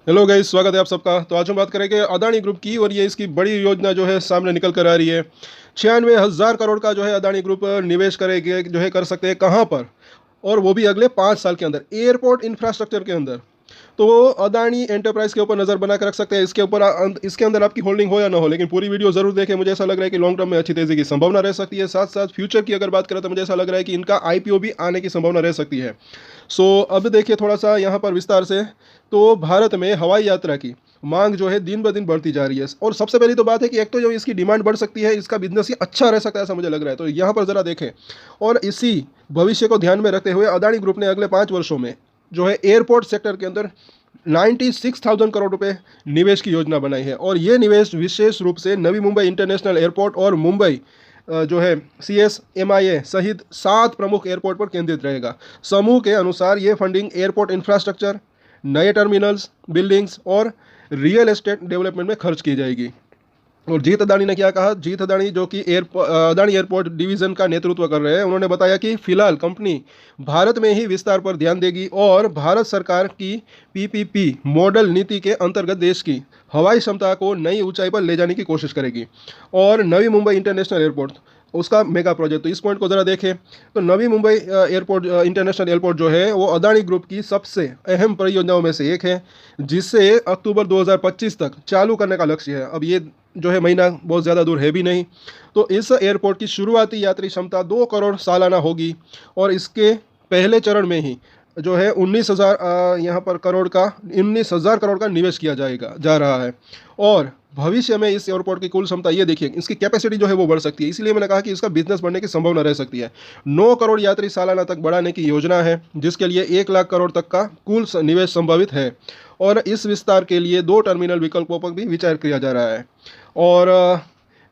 Hello guys, स्वागत है आप सबका। तो आज हम बात करेंगे अदानी ग्रुप की, और ये इसकी बड़ी योजना जो है सामने निकल कर आ रही है। 96,000 करोड़ का जो है अदानी ग्रुप निवेश करेगी, जो है कर सकते हैं कहाँ पर, और वो भी अगले 5 साल के अंदर एयरपोर्ट इंफ्रास्ट्रक्चर के अंदर। तो अदानी एंटरप्राइज के ऊपर नज़र बना कर रख सकते हैं। इसके ऊपर इसके अंदर आपकी होल्डिंग हो या ना हो, लेकिन पूरी वीडियो जरूर देखें। मुझे ऐसा लग रहा है कि लॉन्ग टर्म में अच्छी तेजी की संभावना रह सकती है। साथ साथ फ्यूचर की अगर बात करें तो मुझे ऐसा लग रहा है कि इनका आईपीओ भी आने की संभावना रह सकती है। अब देखिए थोड़ा सा यहाँ पर विस्तार से। तो भारत में हवाई यात्रा की मांग जो है दिन ब दिन बढ़ती जा रही है, और सबसे पहली तो बात है कि एक तो जो इसकी डिमांड बढ़ सकती है, इसका बिजनेस ये अच्छा रह सकता है, ऐसा मुझे लग रहा है। तो यहाँ पर ज़रा देखें, और इसी भविष्य को ध्यान में रखते हुए अदानी ग्रुप ने अगले 5 वर्षों में जो है एयरपोर्ट सेक्टर के अंदर 96,000 करोड़ रुपए निवेश की योजना बनाई है। और ये निवेश विशेष रूप से नवी मुंबई इंटरनेशनल एयरपोर्ट और मुंबई जो है CSMIA सहित 7 प्रमुख एयरपोर्ट पर केंद्रित रहेगा। समूह के अनुसार ये फंडिंग एयरपोर्ट इंफ्रास्ट्रक्चर, नए टर्मिनल्स, बिल्डिंग्स और रियल एस्टेट डेवलपमेंट में खर्च की जाएगी। और जीत अदानी ने क्या कहा? जीत अदानी जो कि अदानी एयरपोर्ट डिवीजन का नेतृत्व कर रहे हैं, उन्होंने बताया कि फिलहाल कंपनी भारत में ही विस्तार पर ध्यान देगी और भारत सरकार की PPP मॉडल नीति के अंतर्गत देश की हवाई क्षमता को नई ऊंचाई पर ले जाने की कोशिश करेगी। और नवी मुंबई इंटरनेशनल एयरपोर्ट, उसका मेगा प्रोजेक्ट, तो इस पॉइंट को ज़रा देखें। तो Navi Mumbai airport international airport जो है वो अदानी ग्रुप की सबसे अहम परियोजनाओं में से एक है, जिसे अक्टूबर 2025 तक चालू करने का लक्ष्य है। अब ये जो है महीना बहुत ज़्यादा दूर है भी नहीं। तो इस एयरपोर्ट की शुरुआती यात्री क्षमता 2 करोड़ सालाना होगी, और इसके पहले चरण में ही जो है 19,000 यहाँ पर करोड़ का 19,000 करोड़ का निवेश किया जा रहा है। और भविष्य में इस एयरपोर्ट की कुल क्षमता, ये देखिए इसकी कैपेसिटी जो है वो बढ़ सकती है। इसलिए मैंने कहा कि इसका बिजनेस बढ़ने की संभावना रह सकती है। 9 करोड़ यात्री सालाना तक बढ़ाने की योजना है, जिसके लिए 1 लाख करोड़ तक का कुल निवेश संभावित है। और इस विस्तार के लिए 2 टर्मिनल विकल्पों पर भी विचार किया जा रहा है। और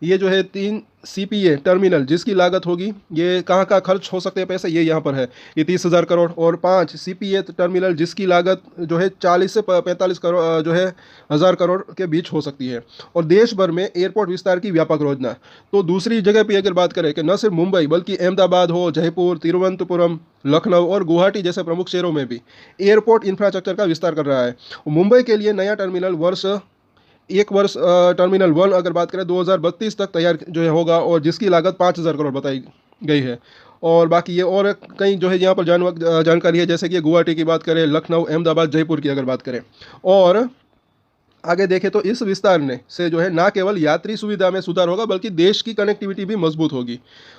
ये जो है 3 CPA टर्मिनल जिसकी लागत होगी, ये कहाँ खर्च हो सकते हैं पैसे, ये यहाँ पर है, ये 30,000 करोड़। और 5 CPA टर्मिनल जिसकी लागत जो है 40 से 45 करोड़ जो है 1,000 करोड़ के बीच हो सकती है। और देश भर में एयरपोर्ट विस्तार की व्यापक योजना। तो दूसरी जगह पर अगर बात करें कि न सिर्फ मुंबई बल्कि अहमदाबाद हो, जयपुर, तिरुवनंतपुरम, लखनऊ और गुवाहाटी जैसे प्रमुख शहरों में भी एयरपोर्ट इंफ्रास्ट्रक्चर का विस्तार कर रहा है। मुंबई के लिए नया टर्मिनल टर्मिनल 1 अगर बात करें 2032 तक तैयार जो है होगा, और जिसकी लागत 5,000 करोड़ बताई गई है। और बाकी ये और कई जो है यहाँ पर जानकारी है, जैसे कि गुवाहाटी की बात करें, लखनऊ, अहमदाबाद, जयपुर की अगर बात करें। और आगे देखें तो इस विस्तार ने से जो है ना केवल यात्री सुविधा में सुधार होगा, बल्कि देश की कनेक्टिविटी भी मजबूत होगी।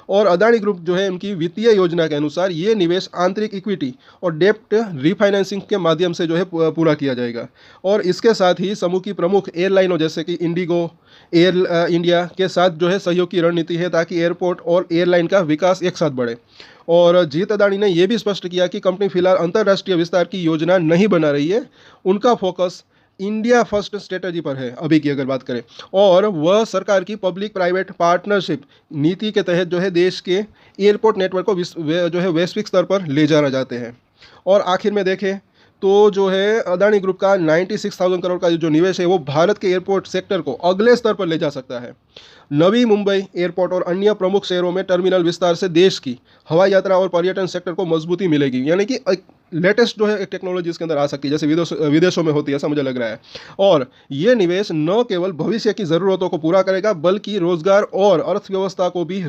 और अदानी ग्रुप जो है उनकी वित्तीय योजना के अनुसार ये निवेश आंतरिक इक्विटी और डेप्ट रीफाइनेंसिंग के माध्यम से जो है पूरा किया जाएगा। और इसके साथ ही समूह की प्रमुख एयरलाइनों जैसे कि इंडिगो, एयर इंडिया के साथ जो है सहयोग की रणनीति है, ताकि एयरपोर्ट और एयरलाइन का विकास एक साथ बढ़े। और जीत अदानी ने यह भी स्पष्ट किया कि कंपनी फिलहाल अंतर्राष्ट्रीय विस्तार की योजना नहीं बना रही है। उनका फोकस इंडिया फर्स्ट स्ट्रेटजी पर है अभी की अगर बात करें। और वह सरकार की पब्लिक प्राइवेट पार्टनरशिप नीति के तहत जो है देश के एयरपोर्ट नेटवर्क को जो है वैश्विक स्तर पर ले जाना चाहते हैं। और आखिर में देखें तो जो है अदानी ग्रुप का 96,000 करोड़ का जो निवेश है वो भारत के एयरपोर्ट सेक्टर को अगले स्तर पर ले जा सकता है। नवी मुंबई एयरपोर्ट और अन्य प्रमुख शहरों में टर्मिनल विस्तार से देश की हवाई यात्रा और पर्यटन सेक्टर को मजबूती मिलेगी, यानी कि लेटेस्ट जो है एक टेक्नोलॉजी इसके अंदर आ सकती है, जैसे विदेशों में होती है, ऐसा मुझे लग रहा है। और ये निवेश न केवल भविष्य की ज़रूरतों को पूरा करेगा, बल्कि रोजगार और अर्थव्यवस्था को भी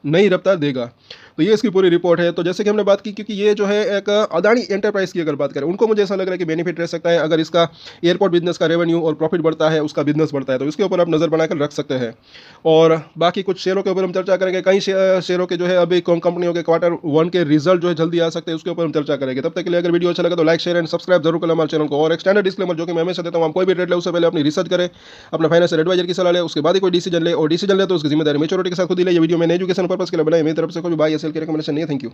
नई रफ्तार देगा। तो ये इसकी पूरी रिपोर्ट है। तो जैसे कि हमने बात की, क्योंकि ये जो है एक अदानी एंटरप्राइज की अगर बात करें, उनको मुझे ऐसा लग रहा है कि बेनिफिट रह सकता है अगर इसका एयरपोर्ट बिजनेस का रेवेन्यू और प्रॉफिट बढ़ता है, उसका बिजनेस बढ़ता है, तो इसके ऊपर आप नज़र बनाकर रख सकते हैं। और बाकी कुछ शेयरों के ऊपर हम चर्चा करेंगे। कई शेयरों के जो है अभी कंपनियों के Q1 के रिजल्ट जो है जल्दी आ सकते हैं, उसके ऊपर हम चर्चा करेंगे। तब तक के लिए अगर वीडियो अच्छा लगा तो लाइक, शेयर एंड सब्सक्राइब जरूर करें हमारे चैनल को। और एक स्टैंडर्ड डिस्क्लेमर जो कि मैं हमेशा देता हूं, हम कोई भी ट्रेड ले उससे पहले अपनी रिसर्च करें, अपना फाइनेंशियल एडवाइजर की सलाह ले, उसके बाद ही कोई डिसीजन ले। और डिसीजन ले तो उसकी जिम्मेदारी मेच्योरिटी के साथ खुद ही ले। ये वीडियो मैंने एजुकेशन पर्पस के लिए बनाई, मेरी तरफ से कोई बाय या सेल की रिकमेंडेशन नहीं है। Thank you.